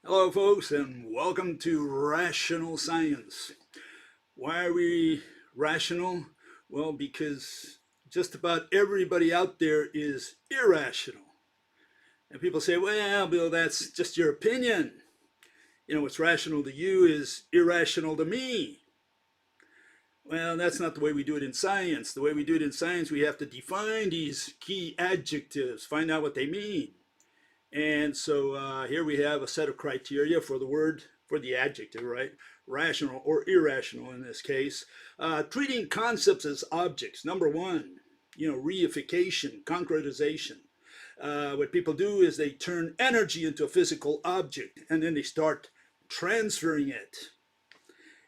Hello, folks, and welcome to Rational Science. Why are we rational? Well, because just about everybody out there is irrational. And people say, well, Bill, that's just your opinion. What's rational to you is irrational to me. Well, that's not the way we do it in science. The way we do it in science, we have to define these key adjectives, find out what they mean. And so here we have a set of criteria for the word, for the adjective, right? Rational or irrational in this case. Treating concepts as objects. Number one, reification, concretization. What people do is they turn energy into a physical object and then they start transferring it.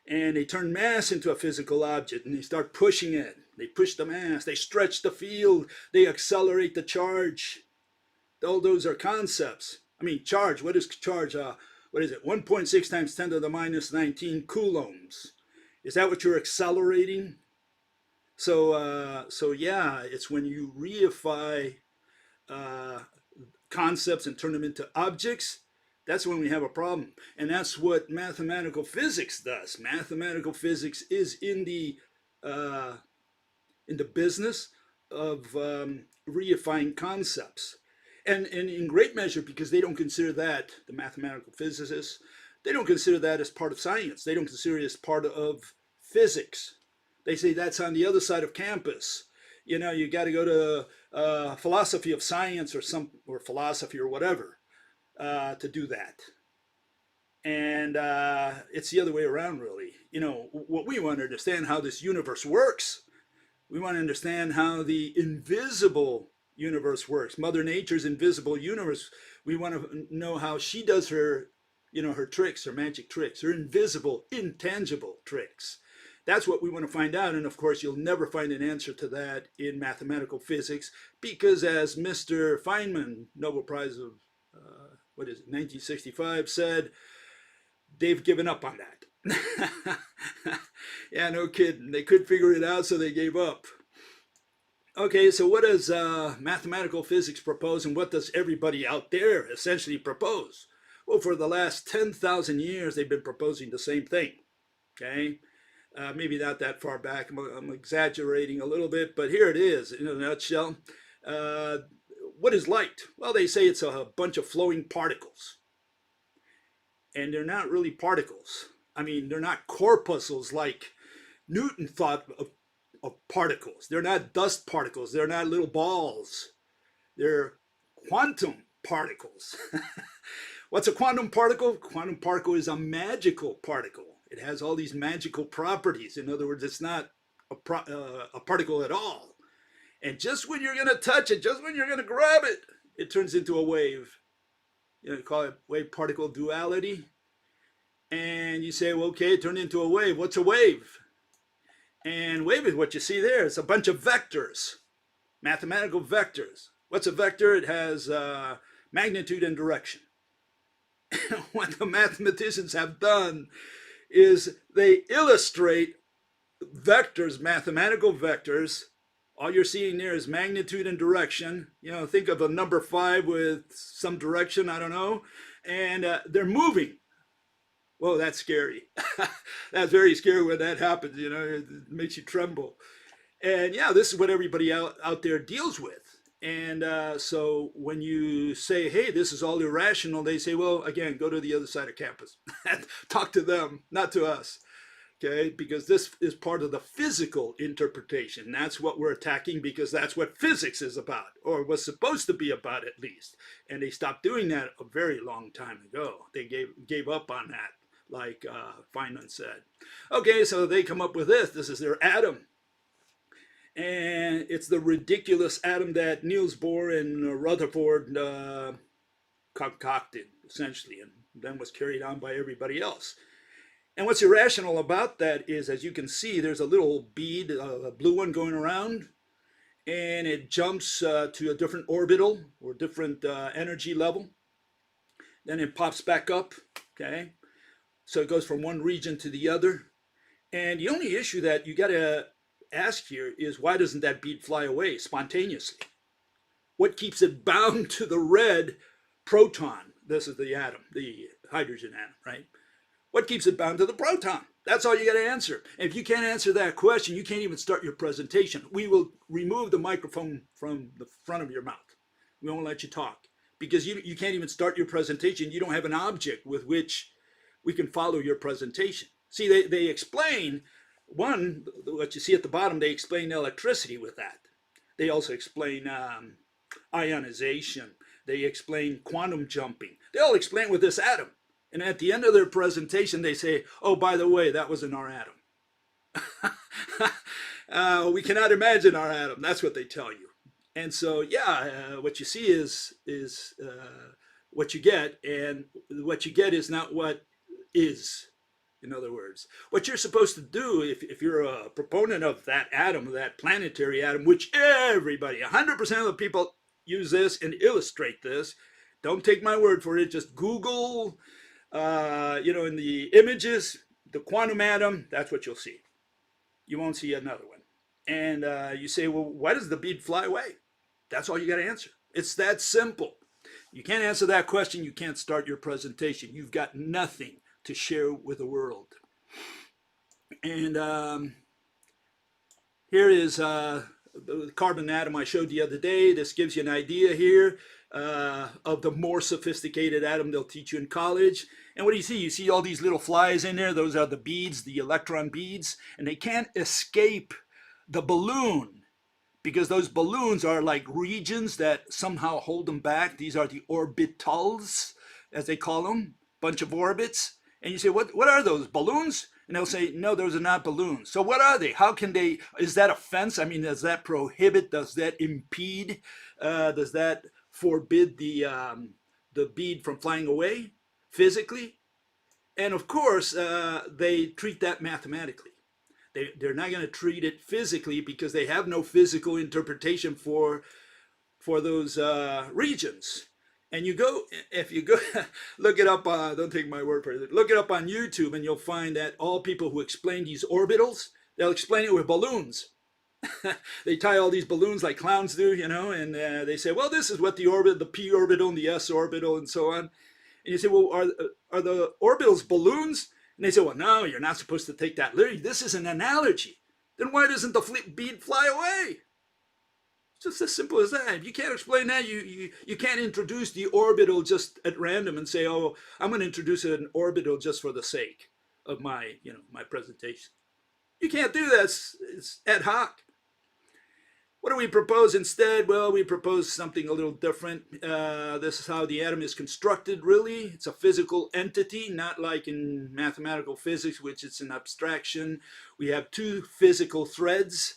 And they turn mass into a physical object and they start pushing it. They push the mass, they stretch the field, they accelerate the charge. All those are concepts. I mean, charge, what is charge? What is it? 1.6 times 10 to the minus 19 coulombs. Is that what you're accelerating? So yeah, it's when you reify concepts and turn them into objects, that's when we have a problem. And that's what mathematical physics does. Mathematical physics is in the business of reifying concepts. And in great measure, because they don't consider that, the mathematical physicists, they don't consider that as part of science. They don't consider it as part of physics. They say that's on the other side of campus. You got to go to philosophy of science or philosophy or whatever to do that. And it's the other way around, really. What we want to understand how this universe works. We want to understand how the invisible universe works. Mother Nature's invisible universe. We want to know how she does her, her tricks, her magic tricks, her invisible, intangible tricks. That's what we want to find out. And of course, you'll never find an answer to that in mathematical physics because, as Mr. Feynman, Nobel Prize of, 1965, said, they've given up on that. Yeah, no kidding. They couldn't figure it out, so they gave up. Okay, so what does mathematical physics propose, and what does everybody out there essentially propose? Well, for the last 10,000 years, they've been proposing the same thing. Okay, maybe not that far back. I'm exaggerating a little bit, but here it is in a nutshell. What is light? Well, they say it's a bunch of flowing particles, and they're not really particles. I mean, they're not corpuscles like Newton thought of particles. They're not dust particles. They're not little balls. They're quantum particles. What's a quantum particle? Quantum particle is a magical particle. It has all these magical properties. In other words, it's not a particle at all. And just when you're going to touch it, just when you're going to grab it, it turns into a wave. You call it wave particle duality. And you say, well, okay, it turned into a wave. What's a wave? And wave is what you see there. It's a bunch of vectors, mathematical vectors. What's a vector? It has magnitude and direction. What the mathematicians have done is they illustrate vectors, mathematical vectors. All you're seeing there is magnitude and direction. Think of a number 5 with some direction, I don't know, and they're moving. Whoa, that's scary. That's very scary when that happens, it makes you tremble. And yeah, this is what everybody out there deals with. And so when you say, hey, this is all irrational, they say, well, again, go to the other side of campus. Talk to them, not to us. Okay, because this is part of the physical interpretation. That's what we're attacking because that's what physics is about, or was supposed to be about at least. And they stopped doing that a very long time ago. They gave up on that, like Feynman said. Okay, so they come up with this. This is their atom. And it's the ridiculous atom that Niels Bohr and Rutherford concocted, essentially, and then was carried on by everybody else. And what's irrational about that is, as you can see, there's a little bead, a blue one going around, and it jumps to a different orbital or different energy level. Then it pops back up, okay? So it goes from one region to the other. And the only issue that you got to ask here is, why doesn't that bead fly away spontaneously? What keeps it bound to the red proton? This is the atom, the hydrogen atom, right? What keeps it bound to the proton? That's all you got to answer. And if you can't answer that question, you can't even start your presentation. We will remove the microphone from the front of your mouth. We won't let you talk because you can't even start your presentation. You don't have an object with which we can follow your presentation. See, they explain, one, what you see at the bottom, they explain electricity with that. They also explain ionization. They explain quantum jumping. They all explain with this atom. And at the end of their presentation, they say, oh, by the way, that was in our atom. We cannot imagine our atom. That's what they tell you. And so, yeah, what you see is what you get. And what you get is not what is. In other words, what you're supposed to do if you're a proponent of that atom, that planetary atom, which everybody, 100% of the people use this and illustrate this. Don't take my word for it. Just Google, in the images, the quantum atom, that's what you'll see. You won't see another one. And you say, well, why does the bead fly away? That's all you got to answer. It's that simple. You can't answer that question, you can't start your presentation. You've got nothing to share with the world. And here is the carbon atom I showed the other day. This gives you an idea here of the more sophisticated atom they'll teach you in college. And what do you see? You see all these little flies in there. Those are the beads, the electron beads. And they can't escape the balloon because those balloons are like regions that somehow hold them back. These are the orbitals, as they call them, bunch of orbits. And you say, what are those, balloons? And they'll say, no, those are not balloons. So what are they? How can they, is that a fence? I mean, does that prohibit, does that impede, does that forbid the bead from flying away physically? And of course, they treat that mathematically. They're not going to treat it physically because they have no physical interpretation for those regions. And if you go, look it up, don't take my word for it, look it up on YouTube and you'll find that all people who explain these orbitals, they'll explain it with balloons. They tie all these balloons like clowns do, and they say, well, this is what the orbit, the p orbital and the s orbital and so on. And you say, well, are the orbitals balloons? And they say, well, no, you're not supposed to take that literally. This is an analogy. Then why doesn't the bead fly away? Just as simple as that. If you can't explain that, you can't introduce the orbital just at random and say, oh, I'm going to introduce an orbital just for the sake of my presentation. You can't do that. It's ad hoc. What do we propose instead? Well, we propose something a little different. This is how the atom is constructed, really. It's a physical entity, not like in mathematical physics, which it's an abstraction. We have two physical threads,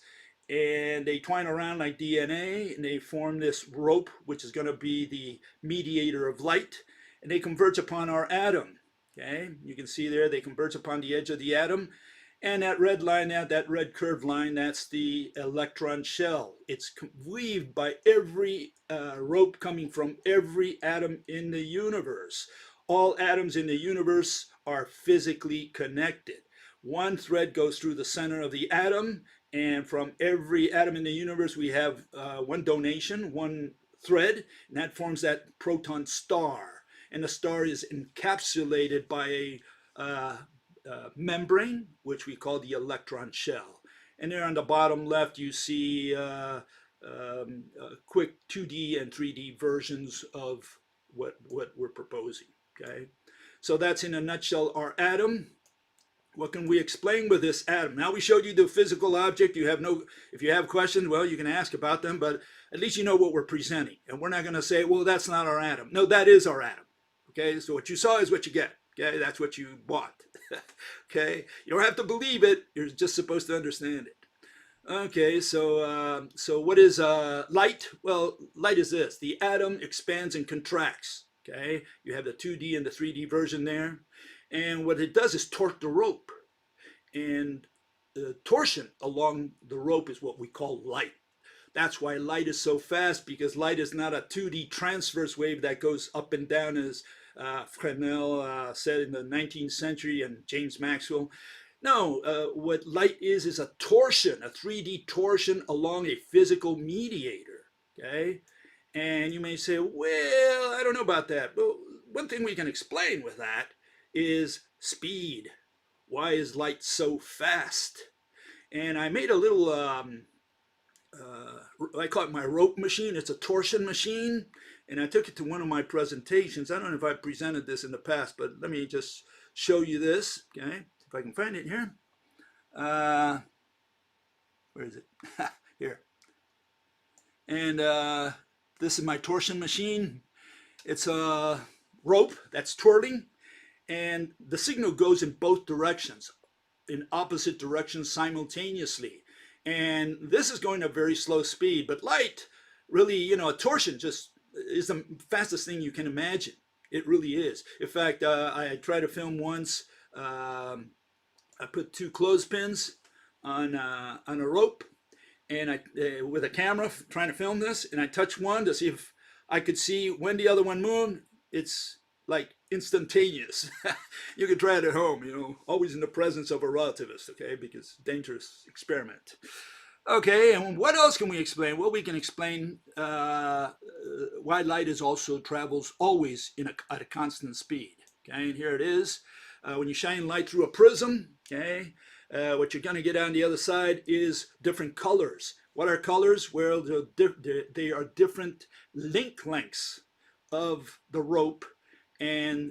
and they twine around like DNA, and they form this rope, which is going to be the mediator of light, and they converge upon our atom. Okay, you can see there they converge upon the edge of the atom, and that red line, that red curved line, that's the electron shell. It's weaved by every rope coming from every atom in the universe. All atoms in the universe are physically connected. One thread goes through the center of the atom, and from every atom in the universe, we have one donation, one thread, and that forms that proton star. And the star is encapsulated by a membrane, which we call the electron shell. And there on the bottom left, you see quick 2D and 3D versions of what we're proposing. Okay, so that's in a nutshell our atom. What can we explain with this atom? Now we showed you the physical object. If you have questions, well, you can ask about them, but at least you know what we're presenting. And we're not going to say, well, that's not our atom. No, that is our atom. Okay, so what you saw is what you get. Okay, that's what you bought. Okay, you don't have to believe it. You're just supposed to understand it. Okay, so what is light? Well, light is this. The atom expands and contracts. Okay, you have the 2D and the 3D version there. And what it does is torque the rope. And the torsion along the rope is what we call light. That's why light is so fast, because light is not a 2D transverse wave that goes up and down, as Fresnel said in the 19th century, and James Maxwell. No, what light is a torsion, a 3D torsion along a physical mediator. Okay? And you may say, well, I don't know about that. one thing we can explain with that is speed. Why is light so fast? And I made a little, I call it my rope machine. It's a torsion machine. And I took it to one of my presentations. I don't know if I presented this in the past, but let me just show you this. Okay, if I can find it here. Where is it? Here. And this is my torsion machine. It's a rope that's twirling, and the signal goes in both directions, in opposite directions simultaneously. And this is going at a very slow speed, but light really, you know, a torsion just is the fastest thing you can imagine. It really is. In fact, I tried to film once. I put two clothespins on a rope, and I with a camera trying to film this, and I touched one to see if I could see when the other one moved. It's like instantaneous. You can try it at home, you know, always in the presence of a relativist, okay, because dangerous experiment. Okay, and what else can we explain? Well, we can explain why light is also travels always at a constant speed. Okay, and here it is. When you shine light through a prism, okay, what you're going to get on the other side is different colors. What are colors? Well, they are different link lengths of the rope, and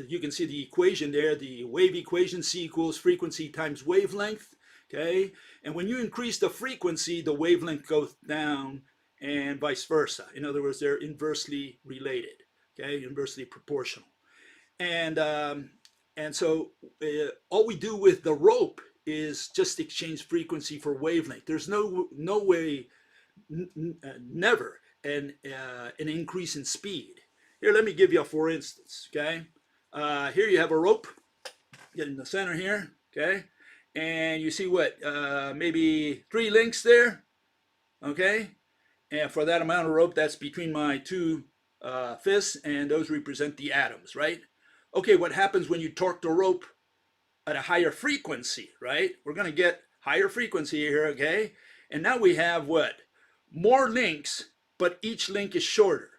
you can see the equation there, the wave equation, C equals frequency times wavelength. Okay, and when you increase the frequency, the wavelength goes down, and vice versa. In other words, they're inversely related. Okay, inversely proportional. And so all we do with the rope is just exchange frequency for wavelength. There's no way, never an increase in speed. Here, let me give you a for instance. Okay, here you have a rope. Get in the center here. Okay, and you see what maybe 3 links there. Okay, and for that amount of rope, that's between my two fists, and those represent the atoms, right? Okay, what happens when you torque the rope at a higher frequency, right? We're going to get higher frequency here, okay? And now we have what? More links, but each link is shorter.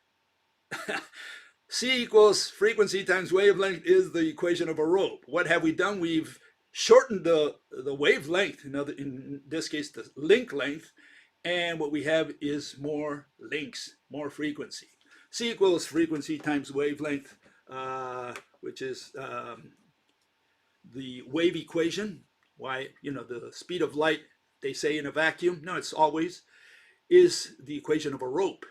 C equals frequency times wavelength is the equation of a rope. What have we done? We've shortened the wavelength, in this case, the link length, and what we have is more links, more frequency. C equals frequency times wavelength, which is the wave equation. Why, the speed of light, they say in a vacuum, no, it's always, is the equation of a rope.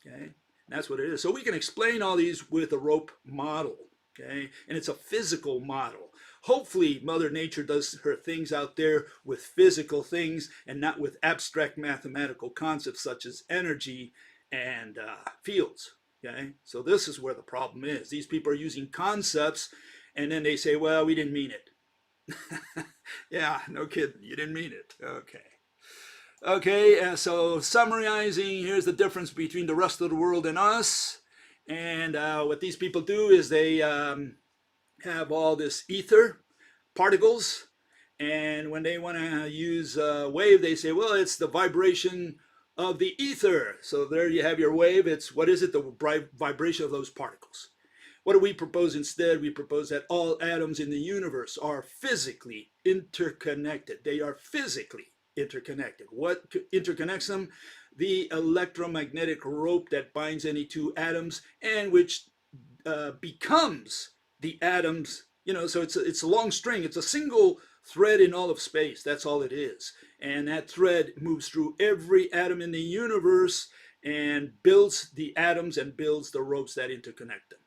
Okay, and that's what it is. So we can explain all these with a rope model. Okay, and it's a physical model. Hopefully Mother Nature does her things out there with physical things and not with abstract mathematical concepts such as energy and fields. Okay, so this is where the problem is. These people are using concepts, and then they say, well, we didn't mean it. Yeah, no kidding, you didn't mean it. Okay, so summarizing, here's the difference between the rest of the world and us. And what these people do is they have all this ether particles, and when they want to use a wave, they say, well, it's the vibration of the ether. So there you have your wave. It's, what is it? The vibration of those particles. What do we propose instead? We propose that all atoms in the universe are physically interconnected. They are physically interconnected. What interconnects them? The electromagnetic rope that binds any two atoms, and which becomes the atoms. So it's a long string. It's a single thread in all of space. That's all it is. And that thread moves through every atom in the universe and builds the atoms and builds the ropes that interconnect them.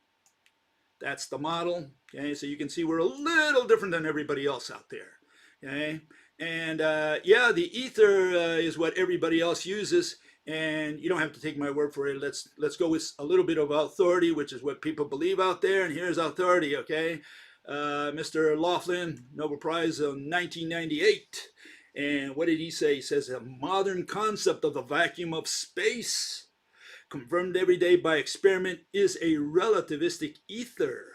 That's the model. Okay, so you can see we're a little different than everybody else out there. Okay, and yeah, the ether is what everybody else uses, and you don't have to take my word for it. Let's go with a little bit of authority, which is what people believe out there. And here's authority. Okay, Mr. Laughlin, Nobel Prize in 1998. And what did he say? He says a modern concept of the vacuum of space, confirmed every day by experiment, is a relativistic ether.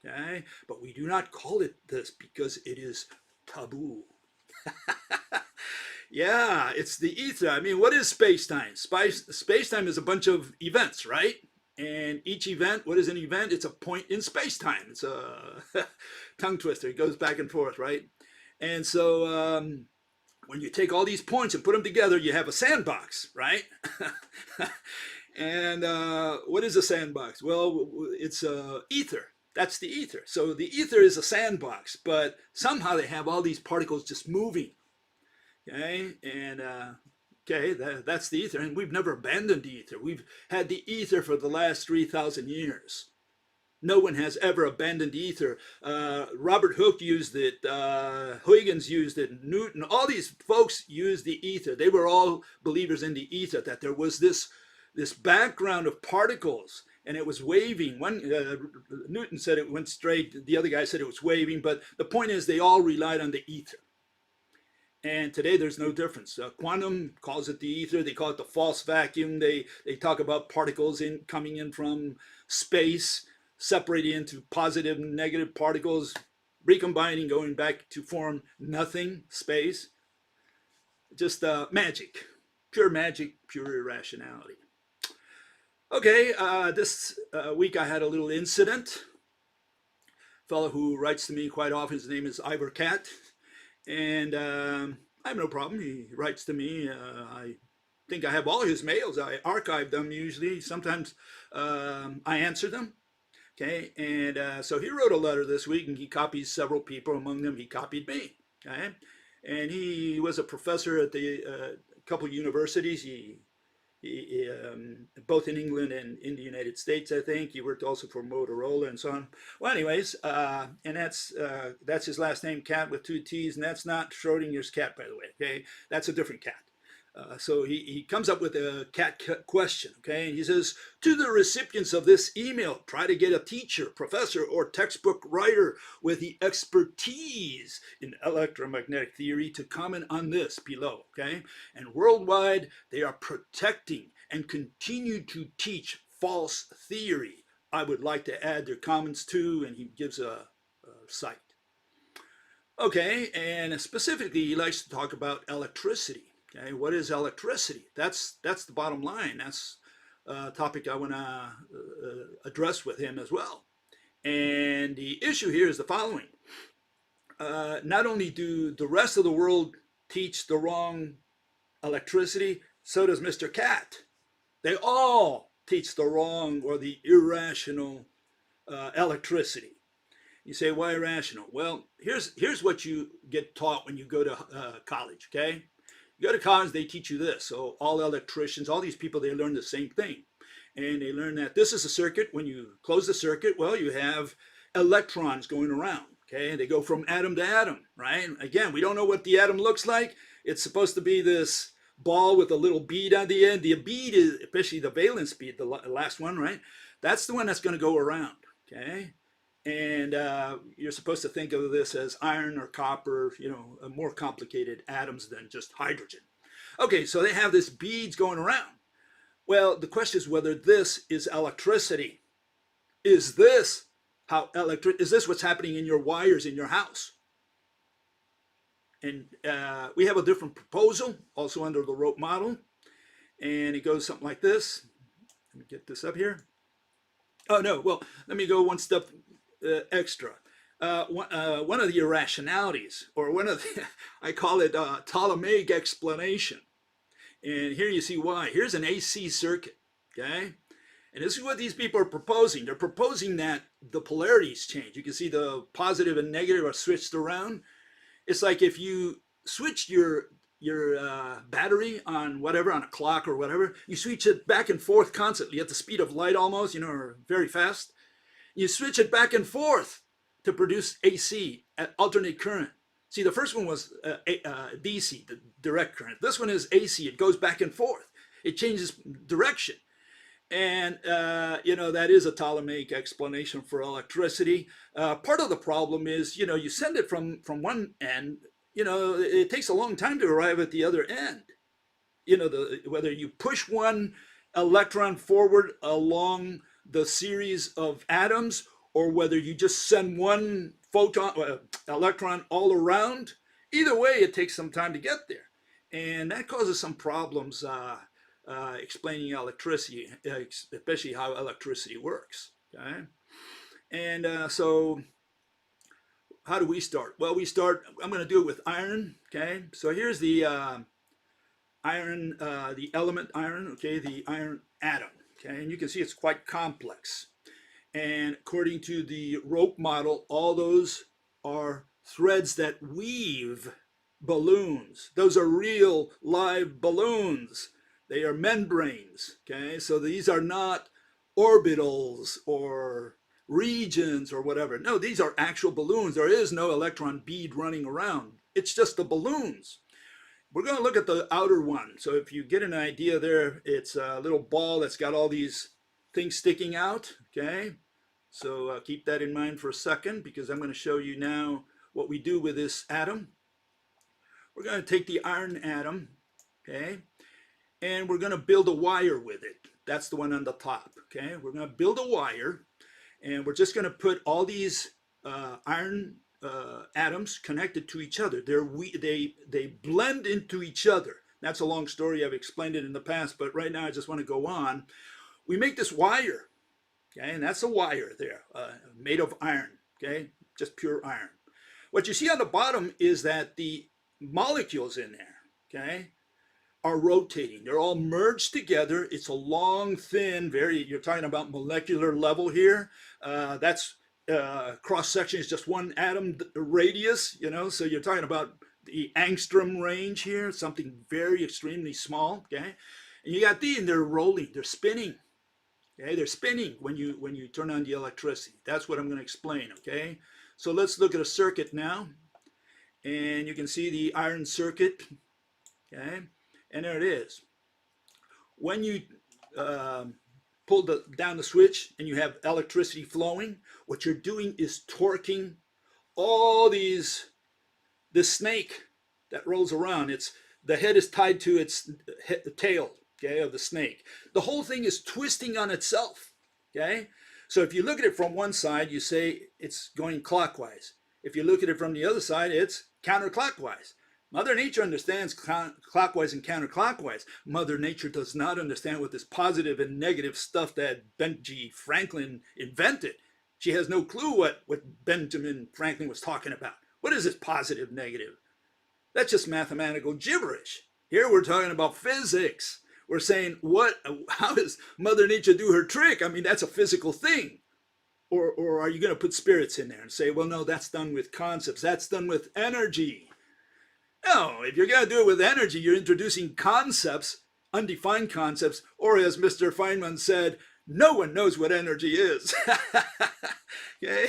Okay, but we do not call it this because it is taboo. Yeah, it's the ether. I mean, what is space-time? Space-time is a bunch of events, right? And each event, what is an event? It's a point in space-time. It's a tongue twister. It goes back and forth, right? And so when you take all these points and put them together, you have a sandbox, right? And what is a sandbox? Well, it's ether. That's the ether. So the ether is a sandbox, but somehow they have all these particles just moving. Okay, and okay, that's the ether, and we've never abandoned the ether. We've had the ether for the last 3,000 years. No one has ever abandoned the ether. Robert Hooke used it. Huygens used it. Newton. All these folks used the ether. They were all believers in the ether, that there was this background of particles, and it was waving. Newton said it went straight. The other guy said it was waving. But the point is, they all relied on the ether. And today there's no difference. Quantum calls it the ether. They call it the false vacuum. They talk about particles coming in from space, separating into positive and negative particles, recombining, going back to form nothing, space. Just magic, pure irrationality. Okay, this week I had a little incident. A fellow who writes to me quite often, his name is Ivor Cat. And I have no problem. He writes to me. I think I have all his mails. I archive them usually. Sometimes I answer them. Okay, and so he wrote a letter this week, and he copies several people. Among them, he copied me. Okay, and he was a professor at a couple of universities. He both in England and in the United States, I think. He worked also for Motorola and so on. Well, anyways, and that's his last name, Cat, with 2 T's, and that's not Schrodinger's cat, by the way. Okay, that's a different cat. So he comes up with a cat question, okay? And he says, to the recipients of this email, try to get a teacher, professor, or textbook writer with the expertise in electromagnetic theory to comment on this below, okay? And worldwide, they are protecting and continue to teach false theory. I would like to add their comments too, and he gives a site. Okay, and specifically, he likes to talk about electricity. Okay, what is electricity? That's the bottom line. That's a topic I want to address with him as well. And the issue here is the following. Not only do the rest of the world teach the wrong electricity, so does Mr. Cat. They all teach the wrong or the irrational electricity. You say, why irrational? Well, here's what you get taught when you go to college, okay? You go to college, they teach you this. So all electricians, all these people, they learn the same thing. And they learn that this is a circuit. When you close the circuit, well, you have electrons going around, okay? They go from atom to atom, right? Again, we don't know what the atom looks like. It's supposed to be this ball with a little bead on the end. The bead is, especially the valence bead, the last one, right? That's the one that's going to go around, okay? And you're supposed to think of this as iron or copper, you know, more complicated atoms than just hydrogen. Okay, so they have this beads going around. Well, the question is whether this is electricity. Is this is this what's happening in your wires in your house? And we have a different proposal, also under the rope model. And it goes something like this. Let me get this up here. Oh, no, well, let me go one step extra. One of the irrationalities, or one of the, I call it Ptolemaic explanation. And here you see why. Here's an AC circuit, okay? And this is what these people are proposing. They're proposing that the polarities change. You can see the positive and negative are switched around. It's like if you switched your battery on whatever, on a clock or whatever, you switch it back and forth constantly at the speed of light almost, you know, or very fast. You switch it back and forth to produce AC, alternate current. See, the first one was DC, the direct current. This one is AC. It goes back and forth. It changes direction. And, you know, that is a Ptolemaic explanation for electricity. Part of the problem is, you know, you send it from one end, you know, it takes a long time to arrive at the other end. You know, whether you push one electron forward along the series of atoms, or whether you just send one electron all around, either way, it takes some time to get there. And that causes some problems explaining electricity, especially how electricity works. Okay, and so how do we start? Well, we start. I'm going to do it with iron. Okay, so here's the iron, the element iron. Okay, the iron atom. Okay, and you can see it's quite complex. And according to the rope model, all those are threads that weave balloons. Those are real live balloons. They are membranes. Okay, so these are not orbitals or regions or whatever. No, these are actual balloons. There is no electron bead running around. It's just the balloons. We're going to look at the outer one. So if you get an idea there, it's a little ball that's got all these things sticking out. Okay, so keep that in mind for a second, because I'm going to show you now what we do with this atom. We're going to take the iron atom, okay, and we're going to build a wire with it. That's the one on the top, okay? We're going to build a wire, and we're just going to put all these iron atoms connected to each other. They blend into each other. That's a long story. I've explained it in the past, but right now I just want to go on. We make this wire, okay, and that's a wire there, made of iron, okay, just pure iron. What you see on the bottom is that the molecules in there, okay, are rotating. They're all merged together. It's a long, thin, you're talking about molecular level here. That's cross section is just one atom radius, so you're talking about the angstrom range here, something very extremely small, okay? And you got these, and they're rolling, they're spinning. Okay, they're spinning when you turn on the electricity. That's what I'm going to explain, okay? So let's look at a circuit now. And you can see the iron circuit, okay? And there it is. When you pull down the switch and you have electricity flowing, what you're doing is torquing all this snake that rolls around. The head is tied to its tail, okay, of the snake. The whole thing is twisting on itself, okay? So if you look at it from one side, you say it's going clockwise. If you look at it from the other side, it's counterclockwise. Mother Nature understands clockwise and counterclockwise. Mother Nature does not understand what this positive and negative stuff that Benjamin Franklin invented. She has no clue what Benjamin Franklin was talking about. What is this positive, negative? That's just mathematical gibberish. Here we're talking about physics. We're saying, how does Mother Nature do her trick? I mean, that's a physical thing. Or are you going to put spirits in there and say, well, no, that's done with concepts. That's done with energy. No, if you're going to do it with energy, you're introducing concepts, undefined concepts, or as Mr. Feynman said, no one knows what energy is. Okay?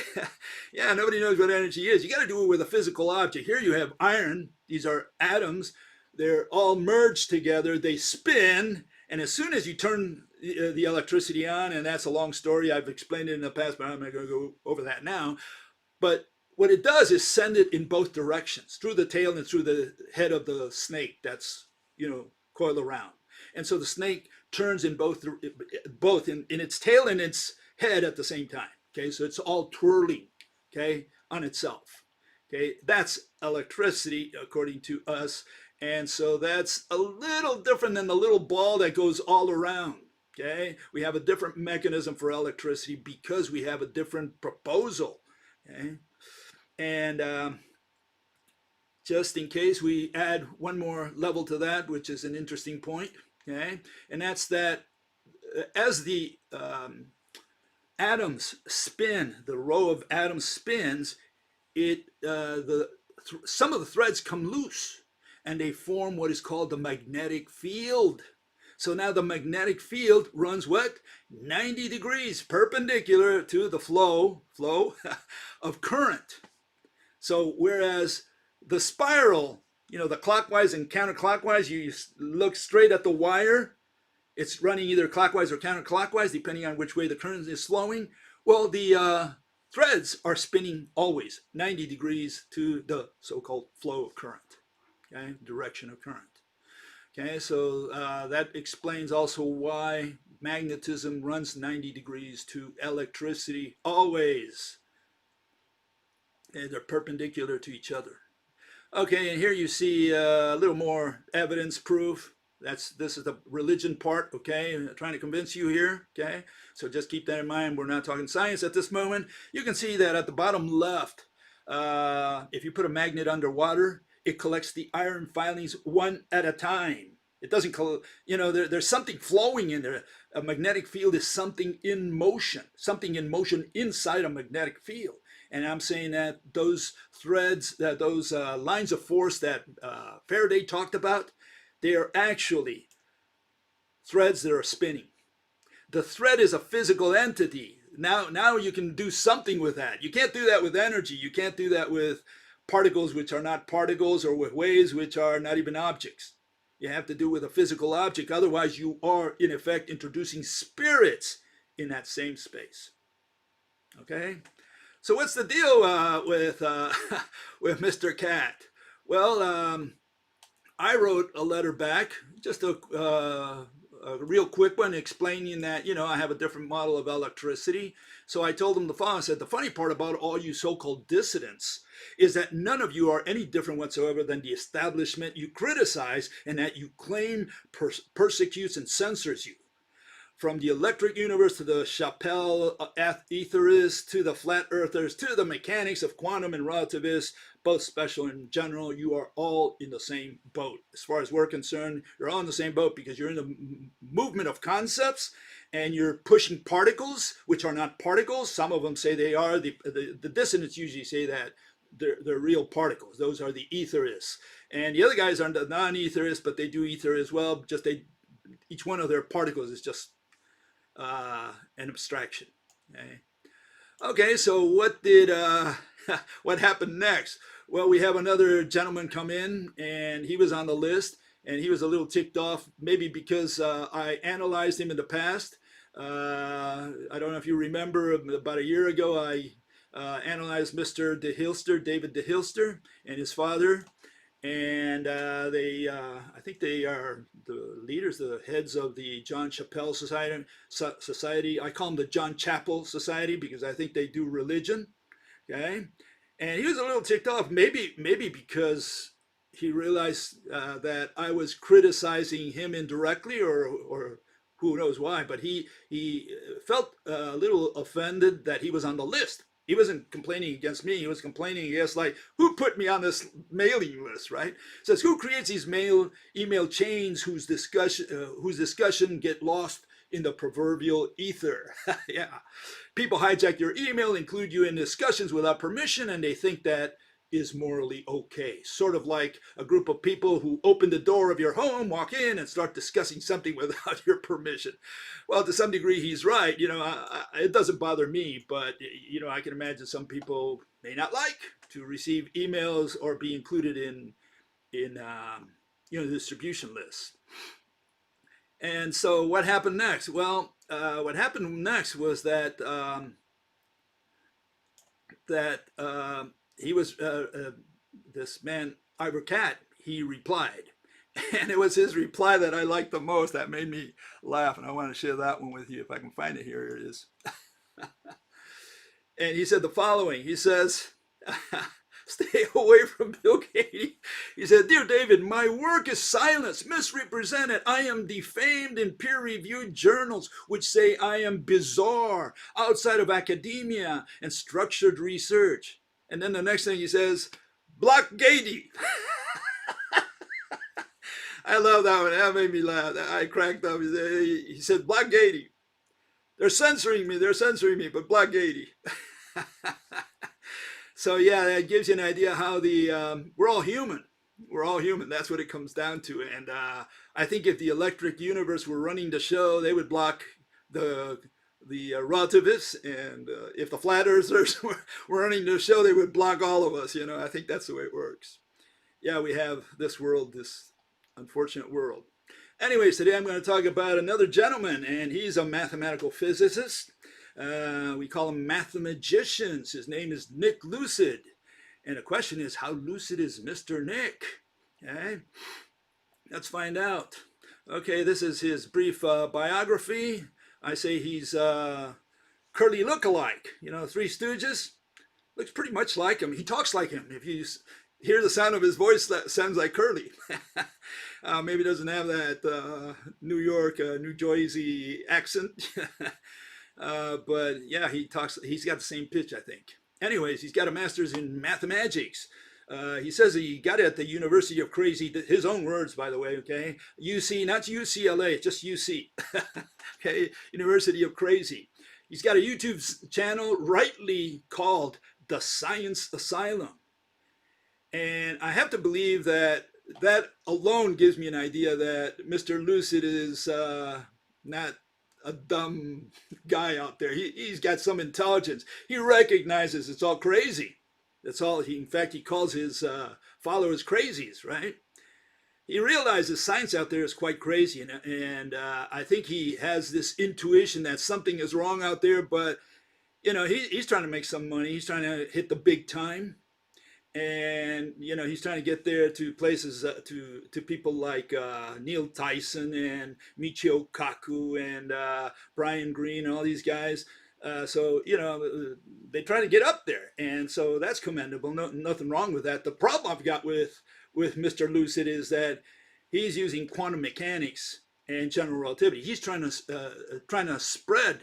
Yeah, nobody knows what energy is. You got to do it with a physical object. Here you have iron. These are atoms. They're all merged together. They spin. And as soon as you turn the electricity on, and that's a long story, I've explained it in the past, but I'm not going to go over that now. But what it does is send it in both directions, through the tail and through the head of the snake that's, coiled around. And so the snake turns in both in its tail and its head at the same time. Okay, so it's all twirling, okay, on itself. Okay, that's electricity according to us. And so that's a little different than the little ball that goes all around. Okay, we have a different mechanism for electricity because we have a different proposal. Okay, and just in case, we add one more level to that, which is an interesting point. Okay, and that's that as the atoms spin, the row of atoms spins, some of the threads come loose and they form what is called the magnetic field. So now the magnetic field runs what? 90 degrees perpendicular to the flow of current. So whereas the spiral, the clockwise and counterclockwise, you look straight at the wire, it's running either clockwise or counterclockwise, depending on which way the current is flowing. Well, the threads are spinning always 90 degrees to the so-called flow of current, okay, direction of current. Okay, so that explains also why magnetism runs 90 degrees to electricity always. Okay, they're perpendicular to each other. Okay, and here you see a little more evidence proof. This is the religion part, okay? I'm trying to convince you here, okay? So just keep that in mind. We're not talking science at this moment. You can see that at the bottom left, if you put a magnet underwater, it collects the iron filings one at a time. It doesn't, there's something flowing in there. A magnetic field is something in motion inside a magnetic field. And I'm saying that those threads, that those lines of force that Faraday talked about, they are actually threads that are spinning. The thread is a physical entity. Now you can do something with that. You can't do that with energy. You can't do that with particles which are not particles, or with waves which are not even objects. You have to do with a physical object. Otherwise, you are, in effect, introducing spirits in that same space. Okay? So what's the deal with with Mr. Cat? Well, I wrote a letter back, just a real quick one, explaining that, I have a different model of electricity. So I told him the following. I said, the funny part about all you so-called dissidents is that none of you are any different whatsoever than the establishment you criticize, and that you claim persecutes and censors you. From the electric universe to the Chapelle etherists, to the flat earthers, to the mechanics of quantum and relativists, both special and general, you are all in the same boat. As far as we're concerned, you're all in the same boat, because you're in the movement of concepts, and you're pushing particles, which are not particles. Some of them say they are. The dissonants usually say that they're real particles. Those are the etherists. And the other guys are the non-etherists, but they do ether as well. Each one of their particles is just an abstraction. Okay, so what what happened next? Well, we have another gentleman come in, and he was on the list, and he was a little ticked off, maybe because I analyzed him in the past. I don't know if you remember, about a year ago, I analyzed Mr. David DeHilster, and his father. And I think they are the leaders, the heads of the John Chappell Society. I call them the John Chapel Society, because I think they do religion. Okay, and he was a little ticked off, maybe because he realized that I was criticizing him indirectly, or who knows why. But he felt a little offended that he was on the list. He wasn't complaining against me. He was complaining against, like, who put me on this mailing list, right? It says, who creates these email chains whose discussion get lost in the proverbial ether? Yeah. People hijack your email, include you in discussions without permission, and they think that is morally okay. Sort of like a group of people who open the door of your home, walk in, and start discussing something without your permission. Well, to some degree, he's right. It doesn't bother me, but I can imagine some people may not like to receive emails or be included in distribution lists. And so, what happened next? Well, what happened next was that he was this man Ivor Cat. He replied, and it was his reply that I liked the most. That made me laugh, and I want to share that one with you if I can find it. Here it is. And he said the following. He says, stay away from Bill Gates. He said, dear David, my work is silenced, misrepresented. I am defamed in peer-reviewed journals which say I am bizarre, outside of academia and structured research. And then the next thing he says, block Gady. I love that one. That made me laugh. I cracked up. He said, block Gady. They're censoring me, but block Gady. So yeah, that gives you an idea how we're all human. We're all human. That's what it comes down to. And I think if the electric universe were running the show, they would block the relativists, and if the flat earthers were running the show, they would block all of us. I think that's the way it works. Yeah, we have this world, this unfortunate world. Anyways, today I'm going to talk about another gentleman, and he's a mathematical physicist. We call him mathematicians. His name is Nick Lucid. And the question is, how lucid is Mr. Nick? Okay, let's find out. Okay, this is his brief biography. I say he's Curly lookalike. Three Stooges. Looks pretty much like him. He talks like him. If you hear the sound of his voice that sounds like Curly. Maybe doesn't have that New York, New Jersey accent. But yeah, he talks. He's got the same pitch, I think. Anyways, he's got a master's in mathematics. He says he got it at the University of Crazy. His own words, by the way. Okay, UC, not UCLA, just UC. Okay, University of Crazy. He's got a YouTube channel rightly called The Science Asylum. And I have to believe that that alone gives me an idea that Mr. Lucid is not a dumb guy out there. He's got some intelligence. He recognizes it's all crazy. That's all. In fact, he calls his followers crazies, right? He realizes science out there is quite crazy, and I think he has this intuition that something is wrong out there. But he's trying to make some money. He's trying to hit the big time, and he's trying to get there to places to people like Neil Tyson and Michio Kaku and Brian Greene and all these guys. So they try to get up there, and so that's commendable. Nothing wrong with that. The problem I've got with Mr. Lucid is that he's using quantum mechanics and general relativity. He's trying to spread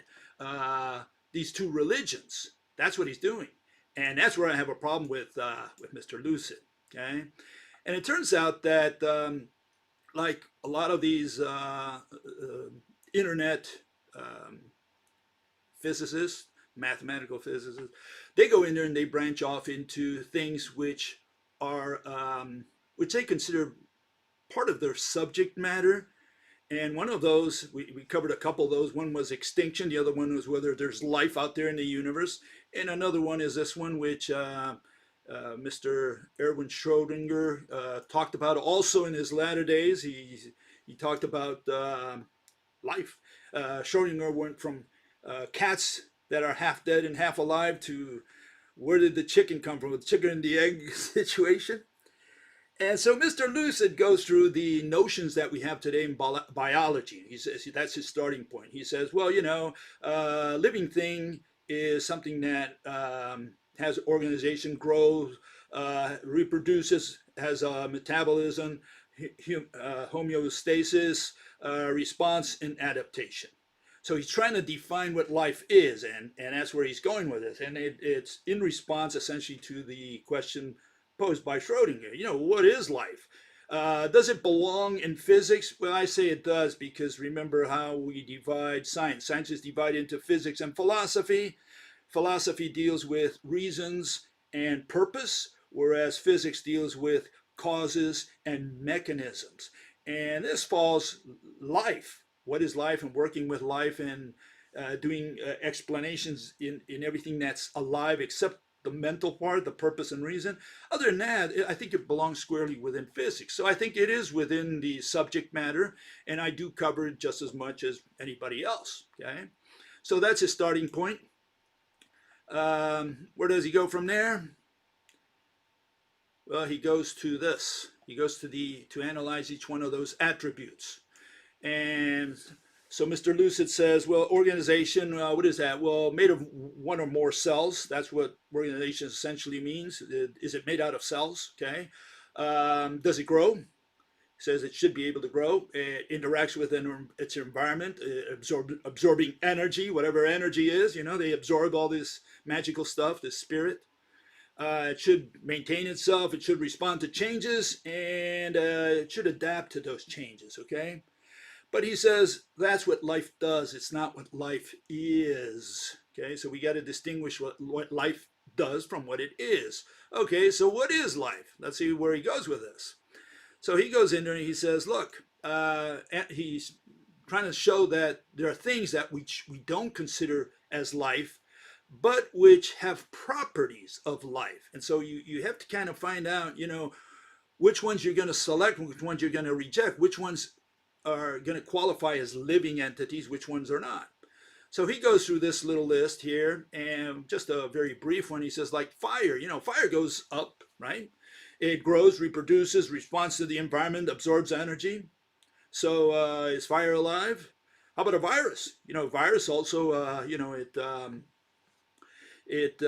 these two religions. That's what he's doing. And that's where I have a problem with Mr. Lucid. Okay, and it turns out that like a lot of these internet physicists, mathematical physicists, they go in there and they branch off into things which are which they consider part of their subject matter. And one of those, we covered a couple of those. One was extinction. The other one was whether there's life out there in the universe. And another one is this one, which Mr. Erwin Schrodinger talked about also in his latter days. He talked about life. Schrodinger went from cats that are half dead and half alive to where did the chicken come from? The chicken and the egg situation. And so Mr. Lucid goes through the notions that we have today in biology. He says that's his starting point. He says, well, living thing is something that has organization, grows, reproduces, has a metabolism, homeostasis, response, and adaptation. So he's trying to define what life is, and that's where he's going with it. And it's in response essentially to the question posed by Schrodinger. What is life? Does it belong in physics? Well, I say it does, because remember how we divide science. Science is divided into physics and philosophy. Philosophy deals with reasons and purpose, whereas physics deals with causes and mechanisms. And this falls life. What is life, and working with life, and doing explanations in everything that's alive except the mental part, the purpose and reason. Other than that, I think it belongs squarely within physics. So I think it is within the subject matter, and I do cover it just as much as anybody else. Okay, so that's his starting point. Where does he go from there? Well, he goes to this. He goes to analyze each one of those attributes. And so Mr. Lucid says, well, organization, what is that? Well, made of one or more cells. That's what organization essentially means. Is it made out of cells? Okay. Does it grow? He says it should be able to grow. It interacts with its environment, absorbing energy, whatever energy is. They absorb all this magical stuff, this spirit. It should maintain itself. It should respond to changes, and it should adapt to those changes. Okay. But he says that's what life does. It's not what life is. Okay, so we got to distinguish what life does from what it is. Okay, so what is life? Let's see where he goes with this. So he goes in there and he says, look, he's trying to show that there are things that we don't consider as life, but which have properties of life. And so you have to kind of find out, which ones you're going to select, which ones you're going to reject, which ones are going to qualify as living entities, which ones are not. So he goes through this little list here, and just a very brief one. He says, like fire, fire goes up, right? It grows, reproduces, responds to the environment, absorbs energy. So is fire alive? How about a virus? Virus also, it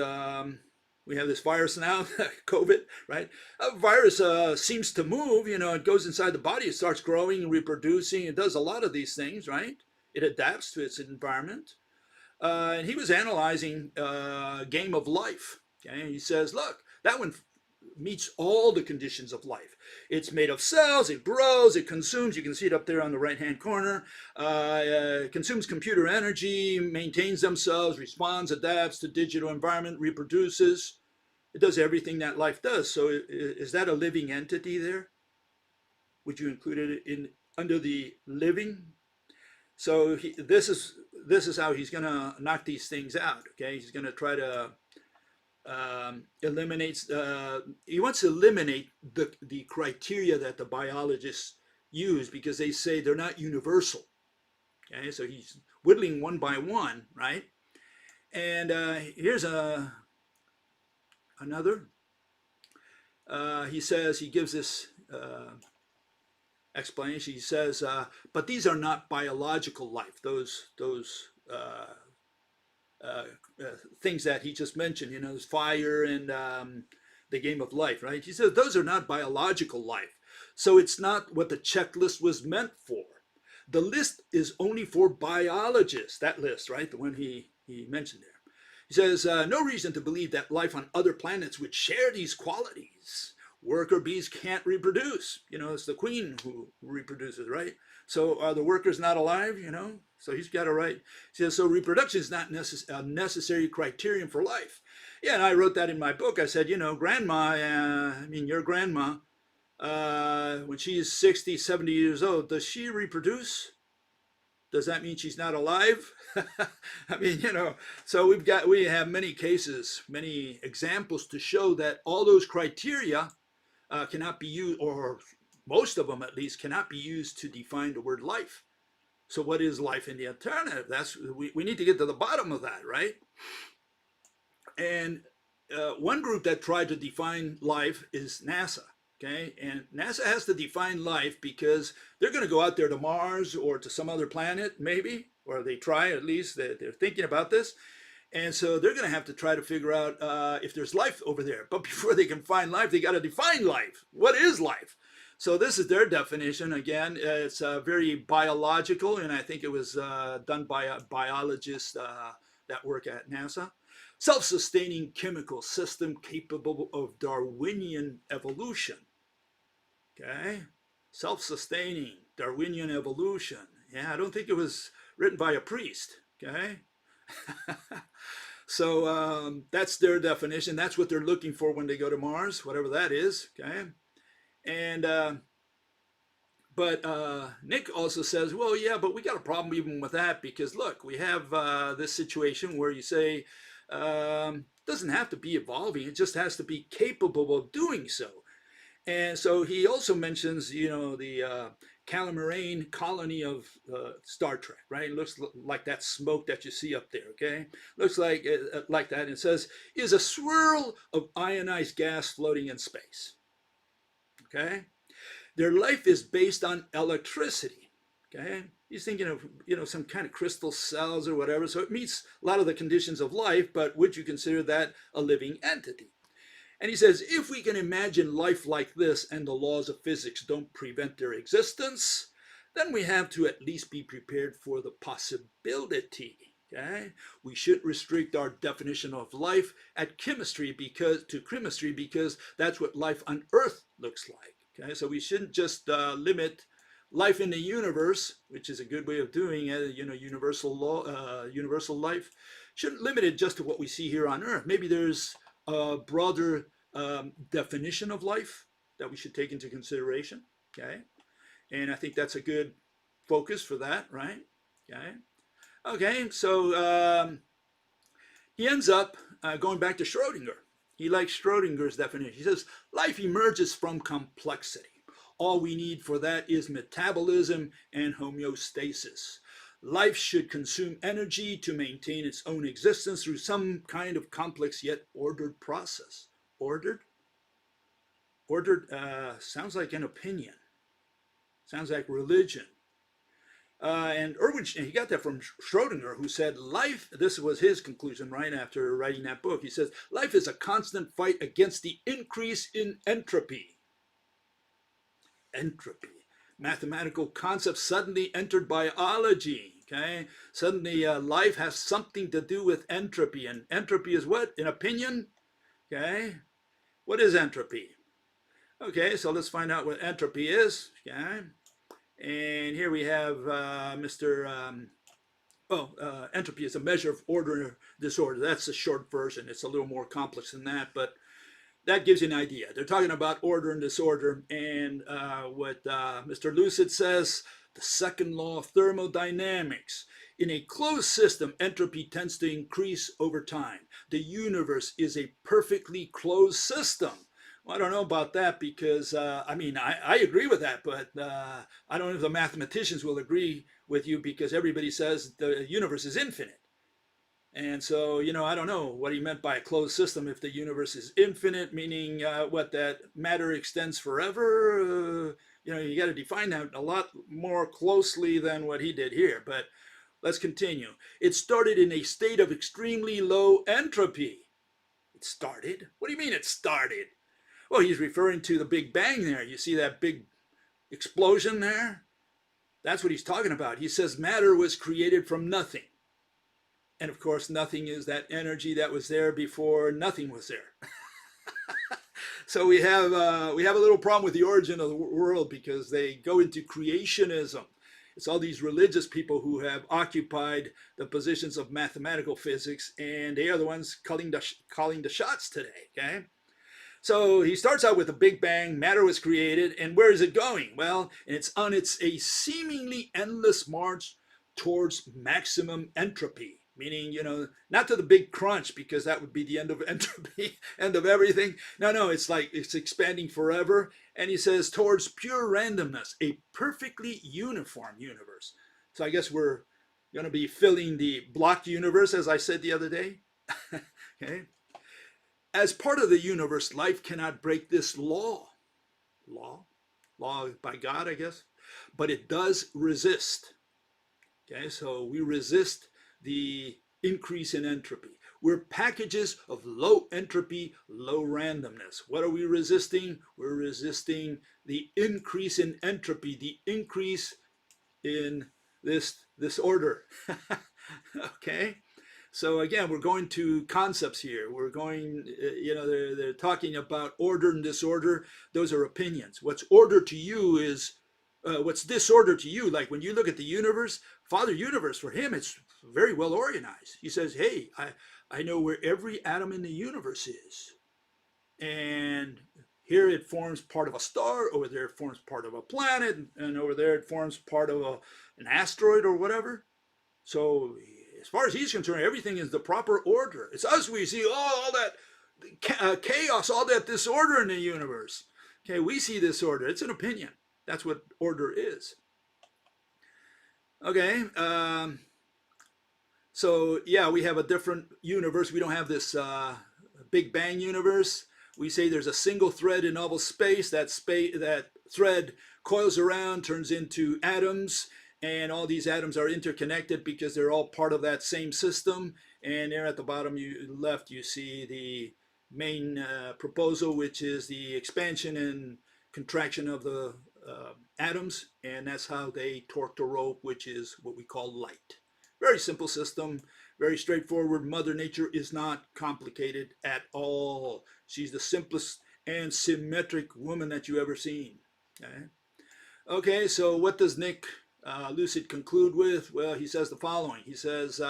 We have this virus now, COVID, right? A virus seems to move, it goes inside the body, it starts growing and reproducing, it does a lot of these things, right? It adapts to its environment. And he was analyzing Game of Life. Okay? He says, look, that one meets all the conditions of life. It's made of cells, it grows, it consumes, you can see it up there on the right-hand corner, consumes computer energy, maintains themselves, responds, adapts to digital environment, reproduces. It does everything that life does. So is that a living entity there? Would you include it in under the living? So this is how he's going to knock these things out. Okay, he's going to try to eliminate. He wants to eliminate the criteria that the biologists use because they say they're not universal. Okay, so he's whittling one by one, right? And here's another. He says he gives this explanation. He says, but these are not biological life. Those things that he just mentioned, fire and the Game of Life, right? He says those are not biological life. So it's not what the checklist was meant for. The list is only for biologists. That list, right? The one he mentioned there. He says, no reason to believe that life on other planets would share these qualities. Worker bees can't reproduce. It's the queen who reproduces, right? So are the workers not alive, So he's got it right. He says, so reproduction is not a necessary criterion for life. Yeah, and I wrote that in my book. I said, grandma, your grandma, when she's 60, 70 years old, does she reproduce? Does that mean she's not alive? So we have many cases, many examples to show that all those criteria cannot be used, or most of them at least, cannot be used to define the word life. So what is life in the alternative? We need to get to the bottom of that, right? And one group that tried to define life is NASA. Okay, and NASA has to define life because they're going to go out there to Mars or to some other planet, maybe, or they try at least. They're thinking about this. And so they're going to have to try to figure out if there's life over there. But before they can find life, they got to define life. What is life? So this is their definition. Again, it's very biological, and I think it was done by a biologist that work at NASA. Self-sustaining chemical system capable of Darwinian evolution. Okay, self-sustaining Darwinian evolution. Yeah, I don't think it was written by a priest. Okay. So that's their definition. That's what they're looking for when they go to Mars, whatever that is. Okay, and but Nick also says, well, yeah, but we got a problem even with that because look, we have this situation where you say doesn't have to be evolving; it just has to be capable of doing so. And so he also mentions, the Calamarian colony of Star Trek, right? It looks like that smoke that you see up there, okay? Looks like that. It says, is a swirl of ionized gas floating in space, okay? Their life is based on electricity, okay? He's thinking of, some kind of crystal cells or whatever. So it meets a lot of the conditions of life, but would you consider that a living entity? And he says, if we can imagine life like this and the laws of physics don't prevent their existence, then we have to at least be prepared for the possibility. Okay? We shouldn't restrict our definition of life to chemistry because that's what life on Earth looks like. Okay? So we shouldn't just limit life in the universe, which is a good way of doing it, universal law, universal life. Shouldn't limit it just to what we see here on Earth. Maybe there's a broader definition of life that we should take into consideration. Okay, and I think that's a good focus for that, right? Okay, so he ends up going back to Schrodinger. He likes Schrodinger's definition. He says life emerges from complexity. All we need for that is metabolism and homeostasis. Life should consume energy to maintain its own existence through some kind of complex yet ordered process. Ordered? Ordered sounds like an opinion. Sounds like religion. And Erwin, he got that from Schrodinger, who said life, this was his conclusion right after writing that book. He says, life is a constant fight against the increase in entropy. Entropy. Mathematical concepts suddenly entered biology. Okay, suddenly life has something to do with entropy, and entropy is what? An opinion. Okay, what is entropy? Okay, so let's find out what entropy is. Okay, and here we have Mr. Entropy is a measure of order and disorder. That's the short version. It's a little more complex than that, but that gives you an idea. They're talking about order and disorder, and what Mr. Lucid says, the second law of thermodynamics. In a closed system, entropy tends to increase over time. The universe is a perfectly closed system. Well, I don't know about that because, I agree with that, but I don't know if the mathematicians will agree with you because everybody says the universe is infinite. And so, I don't know what he meant by a closed system. If the universe is infinite, meaning what, that matter extends forever? You got to define that a lot more closely than what he did here. But let's continue. It started in a state of extremely low entropy. It started? What do you mean it started? Well, he's referring to the Big Bang there. You see that big explosion there? That's what he's talking about. He says matter was created from nothing. And of course, nothing is that energy that was there before nothing was there. So we have a little problem with the origin of the world because they go into creationism. It's all these religious people who have occupied the positions of mathematical physics, and they are the ones calling the shots today. Okay. So he starts out with a Big Bang, matter was created, and where is it going? Well, it's on a seemingly endless march towards maximum entropy, meaning, not to the big crunch because that would be the end of entropy, end of everything. No, it's like it's expanding forever. And he says towards pure randomness, a perfectly uniform universe. So I guess we're going to be filling the blocked universe, as I said the other day. Okay. As part of the universe, life cannot break this law. Law by God, I guess. But it does resist. Okay, so we resist the increase in entropy. We're packages of low entropy, low randomness. What are we resisting? We're resisting the increase in entropy, the increase in this order. Okay? So again, we're going to concepts here. We're going, they're talking about order and disorder. Those are opinions. What's order to you is, what's disorder to you? Like when you look at the universe, Father Universe, for him, it's very well organized. He says, hey, I know where every atom in the universe is. And here it forms part of a star, over there it forms part of a planet, and over there it forms part of an asteroid or whatever. So as far as he's concerned, everything is the proper order. It's us, we see all that chaos, all that disorder in the universe. Okay, we see disorder. It's an opinion. That's what order is. Okay, so yeah, we have a different universe. We don't have this Big Bang universe. We say there's a single thread in all space. That thread coils around, turns into atoms, and all these atoms are interconnected because they're all part of that same system. And there at the bottom left, you see the main proposal, which is the expansion and contraction of the atoms, and that's how they torque the rope, which is what we call light. Very simple system, very straightforward. Mother Nature is not complicated at all. She's the simplest and symmetric woman that you ever seen. Okay, so what does Nick Lucid conclude with? Well, he says the following. He says,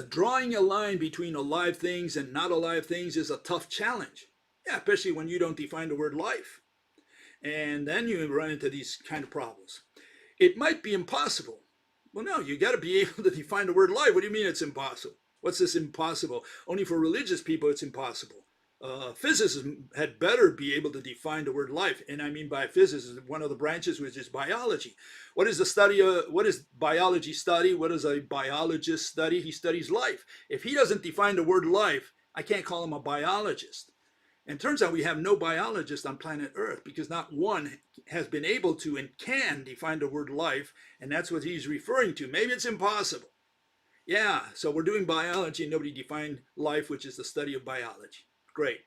drawing a line between alive things and not alive things is a tough challenge. Yeah, especially when you don't define the word life. And then you run into these kind of problems. It might be impossible. Well, no, you got to be able to define the word life. What do you mean it's impossible? What's this impossible? Only for religious people it's impossible. Physicists had better be able to define the word life. And I mean by physics, one of the branches, which is biology. What is the study of, what is biology study? What does a biologist study? He studies life. If he doesn't define the word life, I can't call him a biologist. And it turns out we have no biologist on planet Earth because not one has been able to and can define the word life, and that's what he's referring to. Maybe it's impossible. Yeah, so we're doing biology and nobody defined life, which is the study of biology. Great.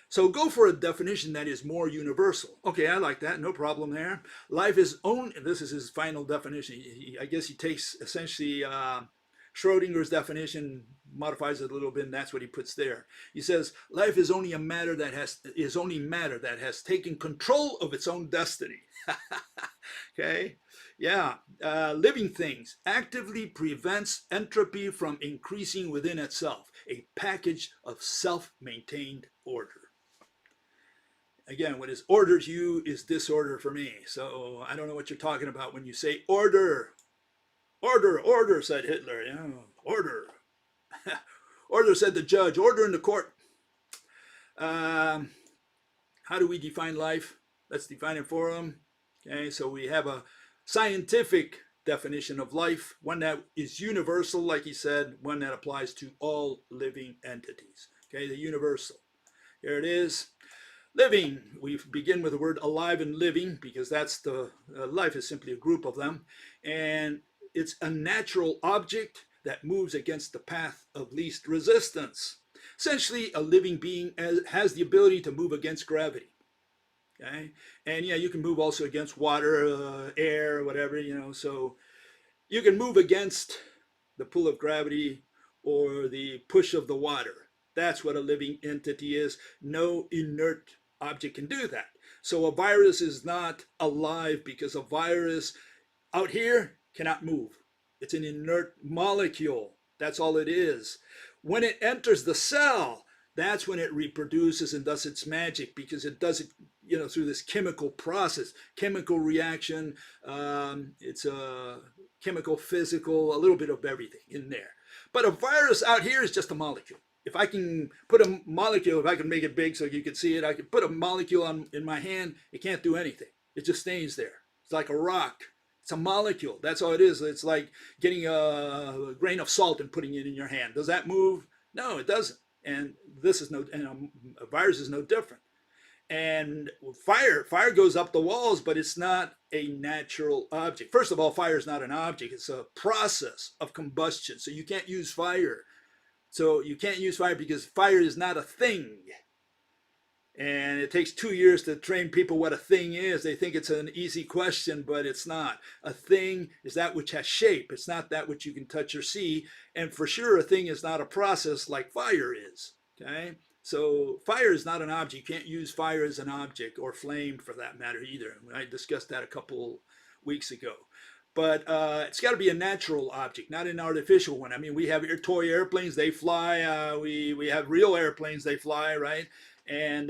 So go for a definition that is more universal. Okay, I like that. No problem there. Life is only, this is his final definition. I guess he takes essentially Schrodinger's definition, modifies it a little bit, and that's what he puts there. He says life is only matter that has taken control of its own destiny. Okay, yeah. Living things actively prevents entropy from increasing within itself. A package of self-maintained order. Again, what is order to you is disorder for me. So I don't know what you're talking about when you say order. Order, order, said Hitler. Yeah, order. Order, said the judge. Order in the court. How do we define life? Let's define it for them. Okay, so we have a scientific definition of life, one that is universal, like he said, one that applies to all living entities. Okay, the universal. Here it is. Living, we begin with the word alive and living because that's the life is simply a group of them, and it's a natural object that moves against the path of least resistance. Essentially, a living being has the ability to move against gravity. Okay, and yeah, you can move also against water, air, whatever, so you can move against the pull of gravity or the push of the water. That's what a living entity is. No inert object can do that. So a virus is not alive because a virus out here cannot move. It's an inert molecule. That's all it is. When it enters the cell, that's when it reproduces and does its magic because it does it, through this chemical process, chemical reaction. It's a chemical, physical, a little bit of everything in there. But a virus out here is just a molecule. If I can put a molecule, if I can make it big so you can see it, I can put a molecule in my hand, it can't do anything. It just stays there. It's like a rock. It's a molecule. That's all it is. It's like getting a grain of salt and putting it in your hand. Does that move? No, it doesn't. And a virus is no different. And fire goes up the walls, but it's not a natural object. First of all, fire is not an object. It's a process of combustion. So you can't use fire. Because fire is not a thing. And it takes 2 years to train people what a thing is. They think it's an easy question, but it's not. A thing is that which has shape. It's not that which you can touch or see. And for sure, a thing is not a process like fire is. Okay? So fire is not an object. You can't use fire as an object, or flame for that matter either. I discussed that a couple weeks ago. But it's got to be a natural object, not an artificial one. I mean, we have toy airplanes, they fly. We have real airplanes, they fly, right? And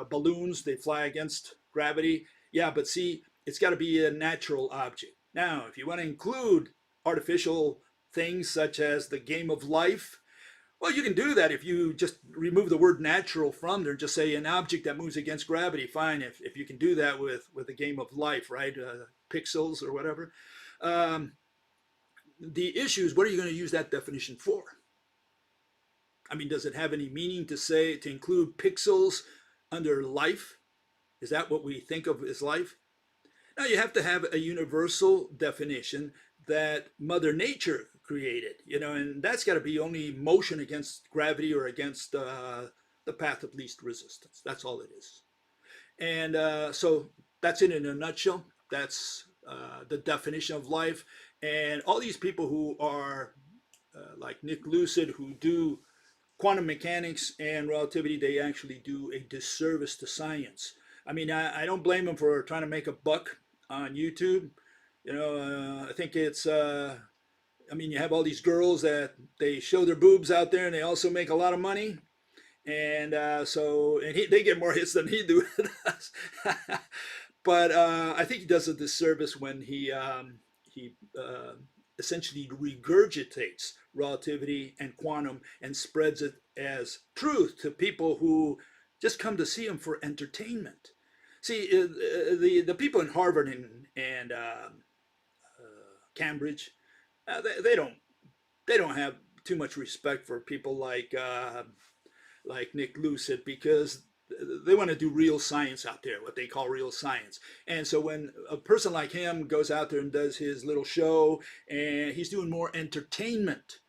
balloons, they fly against gravity. Yeah, but see, it's got to be a natural object. Now, if you want to include artificial things such as the game of life, well, you can do that if you just remove the word natural from there and just say an object that moves against gravity. Fine, if you can do that with the game of life, right? Pixels or whatever. The issue is, what are you going to use that definition for? I mean, does it have any meaning to include pixels under life? Is that what we think of as life? Now you have to have a universal definition that Mother Nature created, and that's got to be only motion against gravity or against the path of least resistance. That's all it is. And so that's it in a nutshell. That's the definition of life. And all these people who are like Nick Lucid, who do quantum mechanics and relativity, they actually do a disservice to science. I mean, I don't blame them for trying to make a buck on YouTube. I think it's, you have all these girls that they show their boobs out there and they also make a lot of money. And they get more hits than he does. But I think he does a disservice when he essentially regurgitates relativity and quantum and spreads it as truth to people who just come to see him for entertainment. See, the people in Harvard and Cambridge, they don't have too much respect for people like Nick Lucid, because they want to do real science out there, what they call real science. And so when a person like him goes out there and does his little show, and he's doing more entertainment,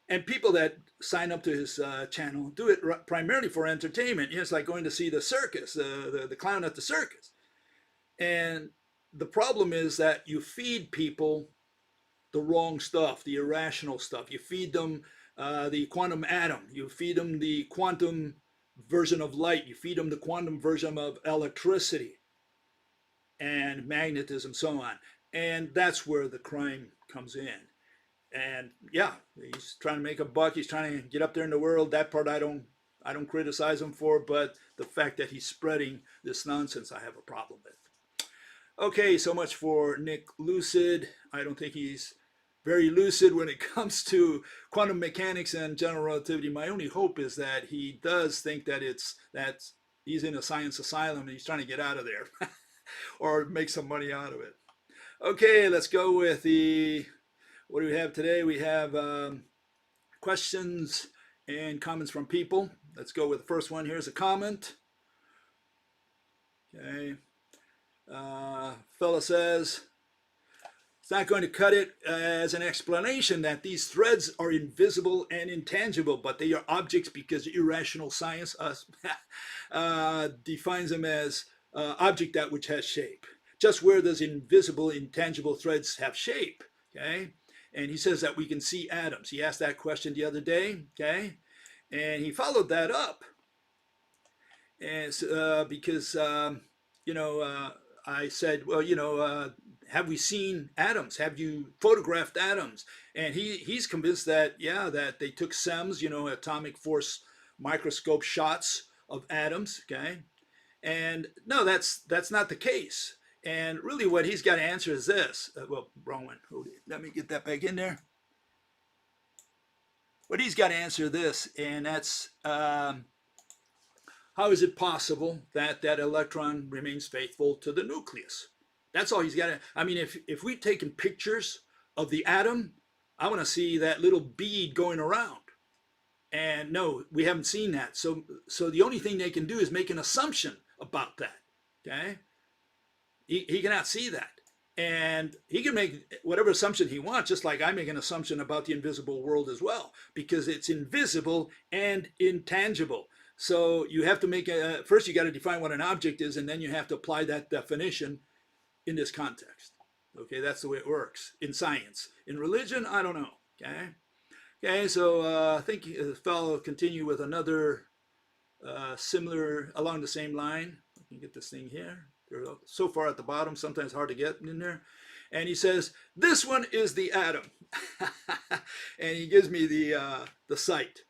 and people that sign up to his channel do it primarily for entertainment. You know, it's like going to see the circus, the clown at the circus. And the problem is that you feed people the wrong stuff, the irrational stuff. You feed them the quantum atom. You feed them the quantum version of light. You feed them the quantum version of electricity and magnetism, so on. And that's where the crime comes in. And yeah, he's trying to make a buck. He's trying to get up there in the world. That part I don't criticize him for, but the fact that he's spreading this nonsense, I have a problem with. Okay, so much for Nick Lucid. I don't think he's very lucid when it comes to quantum mechanics and general relativity. My only hope is that he does think that he's in a science asylum and he's trying to get out of there or make some money out of it. Okay, let's go with what do we have today? We have questions and comments from people. Let's go with the first one. Here's a comment. Okay. Fella says, it's not going to cut it as an explanation that these threads are invisible and intangible, but they are objects because irrational science defines them as object that which has shape. Just where does invisible, intangible threads have shape? Okay. And he says that we can see atoms. He asked that question the other day, okay? And he followed that up. And because, I said, well, have we seen atoms? Have you photographed atoms? And he's convinced that, yeah, that they took SEMS, atomic force microscope shots of atoms, okay? And no, that's not the case. And really what he's got to answer is this. Well, wrong one. Let me get that back in there. What he's got to answer this, and that's how is it possible that that electron remains faithful to the nucleus? That's all he's got to. I mean, if we've taken pictures of the atom, I want to see that little bead going around. And no, we haven't seen that. So the only thing they can do is make an assumption about that. Okay? He cannot see that. And he can make whatever assumption he wants, just like I make an assumption about the invisible world as well, because it's invisible and intangible. So you have to make first you got to define what an object is, and then you have to apply that definition in this context. Okay, that's the way it works in science. In religion, I don't know. Okay, so I think the fellow will continue with another similar, along the same line. Let me get this thing here. They're so far at the bottom, sometimes hard to get in there. And he says, this one is the atom. And he gives me the site.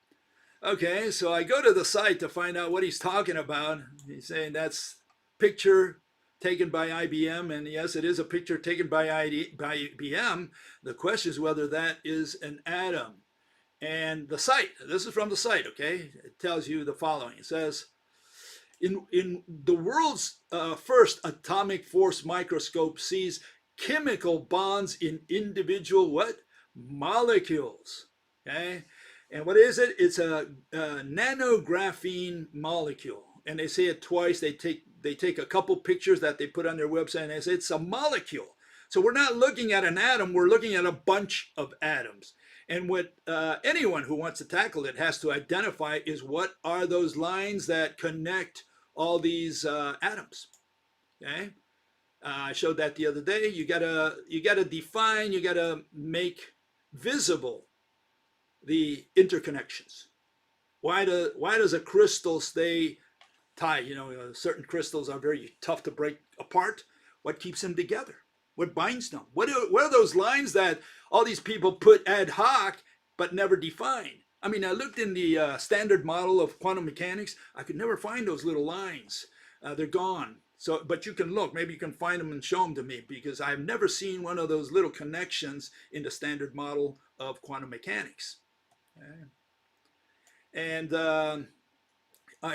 Okay, so I go to the site to find out what he's talking about. He's saying that's picture taken by IBM. And yes, it is a picture taken by IBM. The question is whether that is an atom. And the site, this is from the site, okay? It tells you the following. It says, in the world's first atomic force microscope sees chemical bonds in individual what? Molecules, okay? And what is it? It's a nanographene molecule. And they say it twice. They take a couple pictures that they put on their website and they say it's a molecule. So we're not looking at an atom, we're looking at a bunch of atoms. And what anyone who wants to tackle it has to identify is what are those lines that connect all these atoms. Okay, I showed that the other day. You gotta define, you gotta make visible the interconnections. Why does a crystal stay tied? Certain crystals are very tough to break apart. What keeps them together? What binds them? What are those lines that all these people put ad hoc but never define? I mean, I looked in the standard model of quantum mechanics. I could never find those little lines. They're gone. So, but you can look. Maybe you can find them and show them to me, because I've never seen one of those little connections in the standard model of quantum mechanics. Okay. And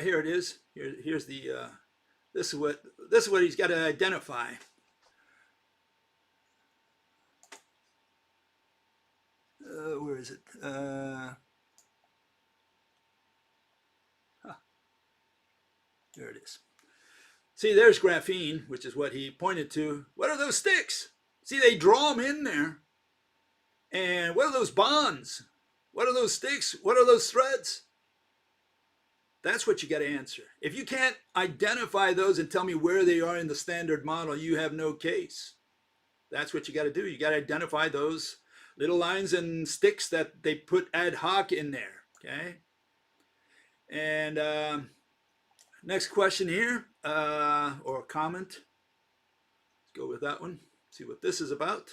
here it is. Here's the. This is what he's got to identify. Where is it? There it is. See, there's graphene, which is what he pointed to. What are those sticks? See, they draw them in there. And what are those bonds? What are those sticks? What are those threads? That's what you got to answer. If you can't identify those and tell me where they are in the standard model, you have no case. That's what you got to do. You got to identify those little lines and sticks that they put ad hoc in there. Okay. And next question here, or comment. Let's go with that one. See what this is about.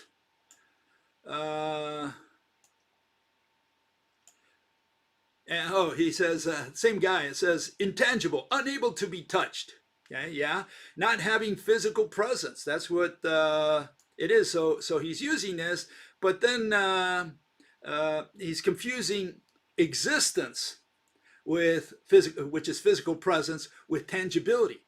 And he says, same guy, it says, intangible, unable to be touched. Okay, yeah, not having physical presence. That's what it is. So he's using this, but then he's confusing existence with physical, which is physical presence, with tangibility.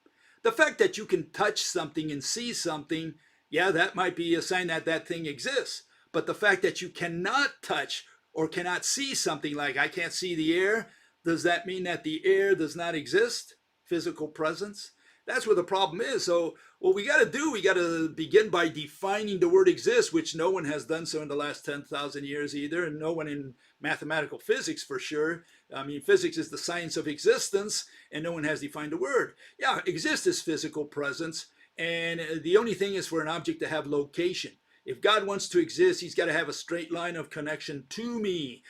The fact that you can touch something and see something, yeah, that might be a sign that that thing exists. But the fact that you cannot touch or cannot see something, like I can't see the air, does that mean that the air does not exist? Physical presence? That's where the problem is. So what we got to do, we got to begin by defining the word exists, which no one has done so in the last 10,000 years either, and no one in mathematical physics for sure. I mean, physics is the science of existence, and no one has defined the word. Yeah, exist is physical presence, and the only thing is for an object to have location. If God wants to exist, he's got to have a straight line of connection to me,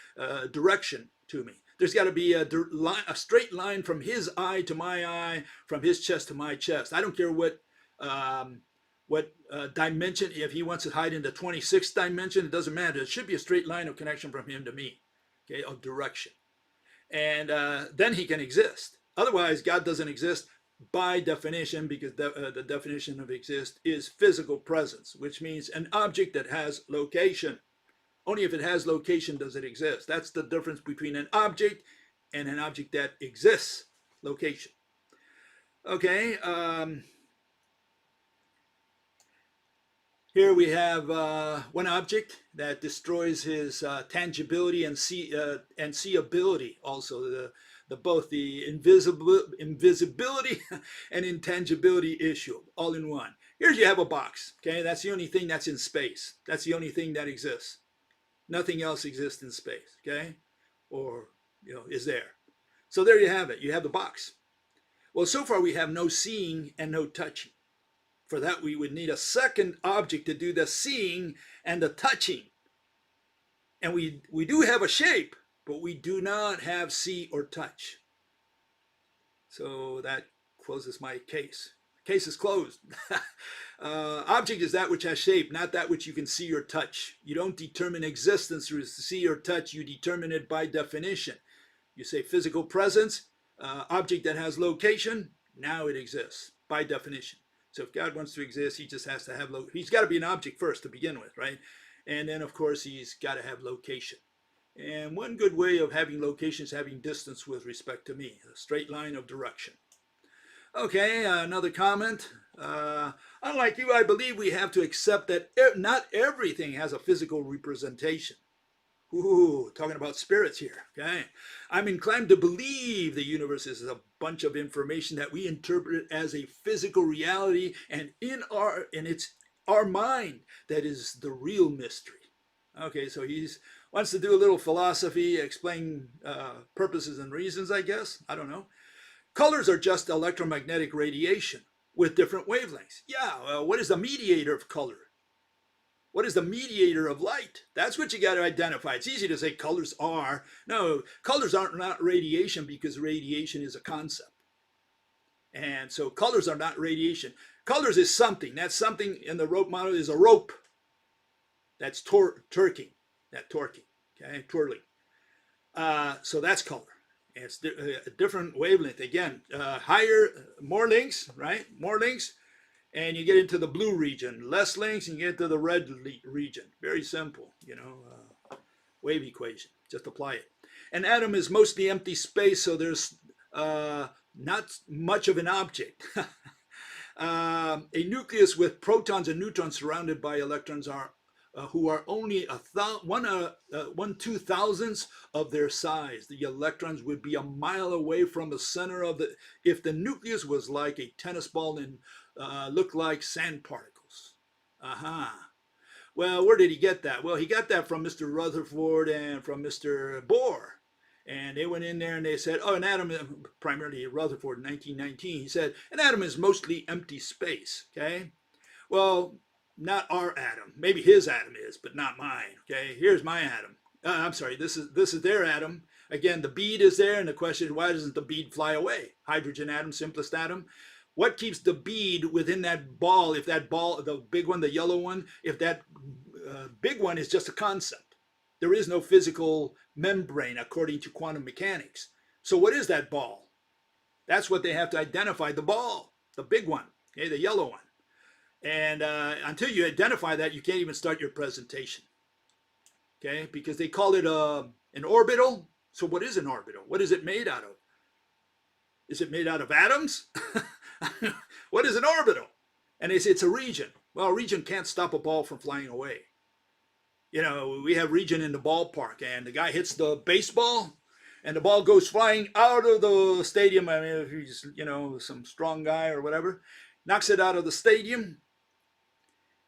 direction to me. There's got to be a straight line from his eye to my eye, from his chest to my chest. I don't care what dimension. If he wants to hide in the 26th dimension, it doesn't matter. It should be a straight line of connection from him to me, okay, of direction. And then he can exist. Otherwise, God doesn't exist by definition, because the definition of exist is physical presence, which means an object that has location. Only if it has location does it exist. That's the difference between an object and an object that exists. Location. Okay. Here we have one object that destroys his tangibility and seeability. Also, both the invisibility and intangibility issue all in one. Here you have a box. Okay, that's the only thing that's in space. That's the only thing that exists. Nothing else exists in space, okay? Or, is there. So there you have it. You have the box. Well, so far we have no seeing and no touching. For that, we would need a second object to do the seeing and the touching. And we do have a shape, but we do not have see or touch. So that closes my case. Case is closed. Object is that which has shape, not that which you can see or touch. You don't determine existence through see or touch. You determine it by definition. You say physical presence, object that has location, now it exists by definition. So if God wants to exist, he just has to have, he's got to be an object first to begin with, right? And then, of course, he's got to have location. And one good way of having location is having distance with respect to me, a straight line of direction. Okay, another comment. Unlike you, I believe we have to accept that not everything has a physical representation. Ooh, talking about spirits here, okay? I'm inclined to believe the universe is a bunch of information that we interpret as a physical reality, and it's our mind that is the real mystery. Okay, so he wants to do a little philosophy, explain purposes and reasons, I guess. I don't know. Colors are just electromagnetic radiation with different wavelengths. Yeah, what is the mediator of color? What is the mediator of light? That's what you got to identify. It's easy to say colors are. No, colors aren't not radiation, because radiation is a concept. And so colors are not radiation. Colors is something. That something in the rope model is a rope. That's torquing. That torquing. Okay, twirling. So that's color. It's a different wavelength. Again, higher, more links, right? More links. And you get into the blue region. Less links, and you get into the red region. Very simple, wave equation. Just apply it. An atom is mostly empty space, so there's not much of an object. A nucleus with protons and neutrons surrounded by electrons are who are only 1/2,000th of their size. The electrons would be a mile away from the center of the, if the nucleus was like a tennis ball and looked like sand particles. Aha. Uh-huh. Well, where did he get that? Well, he got that from Mr. Rutherford and from Mr. Bohr. And they went in there and they said, oh, an atom, primarily Rutherford in 1919, he said, an atom is mostly empty space, okay? Well, not our atom. Maybe his atom is, but not mine, okay? Here's my atom. I'm sorry, this is their atom. Again, the bead is there, and the question is, why doesn't the bead fly away? Hydrogen atom, simplest atom. What keeps the bead within that ball, if that ball, the big one, the yellow one, if that big one is just a concept? There is no physical membrane according to quantum mechanics. So what is that ball? That's what they have to identify, the ball, the big one, okay, the yellow one. And until you identify that, you can't even start your presentation, okay? Because they call it an orbital. So what is an orbital? What is it made out of? Is it made out of atoms? What is an orbital? And they say it's a region. Well, a region can't stop a ball from flying away. You know, we have region in the ballpark, and the guy hits the baseball, and the ball goes flying out of the stadium. I mean, if he's, you know, some strong guy or whatever, knocks it out of the stadium,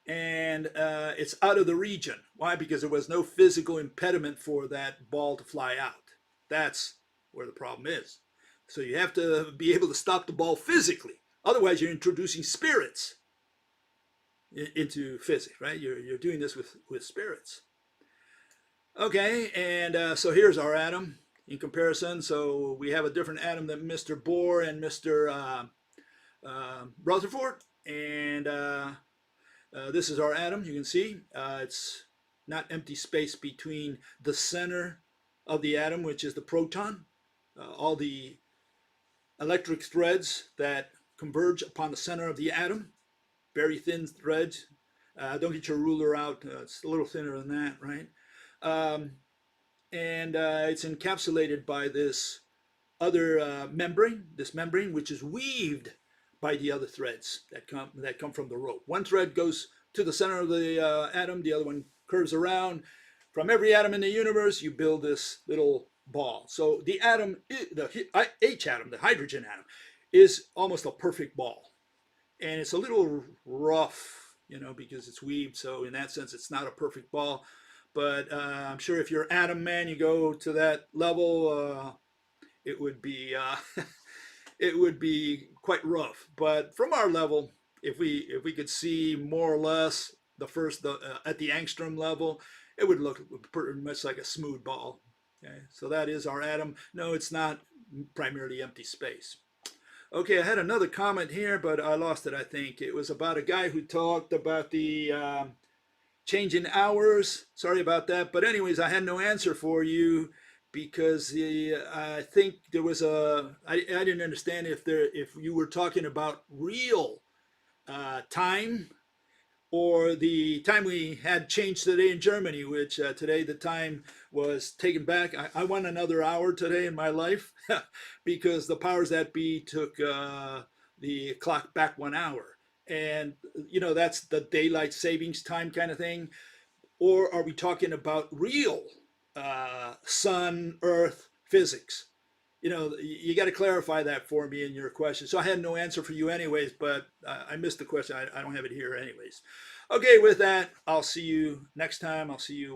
and it's out of the region. Why? Because there was no physical impediment for that ball to fly out. That's where the problem is. So you have to be able to stop the ball physically. Otherwise, you're introducing spirits into physics, right? You're doing this with spirits. Okay, and so here's our atom in comparison. So we have a different atom than Mr. Bohr and Mr. Rutherford, and this is our atom. You can see it's not empty space between the center of the atom, which is the proton, all the electric threads that converge upon the center of the atom, very thin threads. Don't get your ruler out. It's a little thinner than that, right? And it's encapsulated by this other membrane, which is weaved by the other threads that come from the rope. One thread goes to the center of the atom, the other one curves around. From every atom in the universe, you build this little ball. So the atom, the H atom, the hydrogen atom, is almost a perfect ball. And it's a little rough, you know, because it's weaved. So in that sense, it's not a perfect ball. But I'm sure if you're atom man, you go to that level, it would be it would be quite rough. But from our level, if we could see more or less at the angstrom level, it would look pretty much like a smooth ball. Okay, so that is our atom. No, it's not primarily empty space. Okay, I had another comment here, but I lost it, I think. It was about a guy who talked about the change in hours. Sorry about that. But anyways, I had no answer for you because I think there was I didn't understand if you were talking about real time or the time we had changed today in Germany, which today the time was taken back. I won another hour today in my life because the powers that be took the clock back 1 hour. And, you know, that's the daylight savings time kind of thing. Or are we talking about real sun, earth physics? You know, you got to clarify that for me in your question. So I had no answer for you anyways, but I missed the question. I don't have it here anyways. Okay, with that, I'll see you next time. I'll see you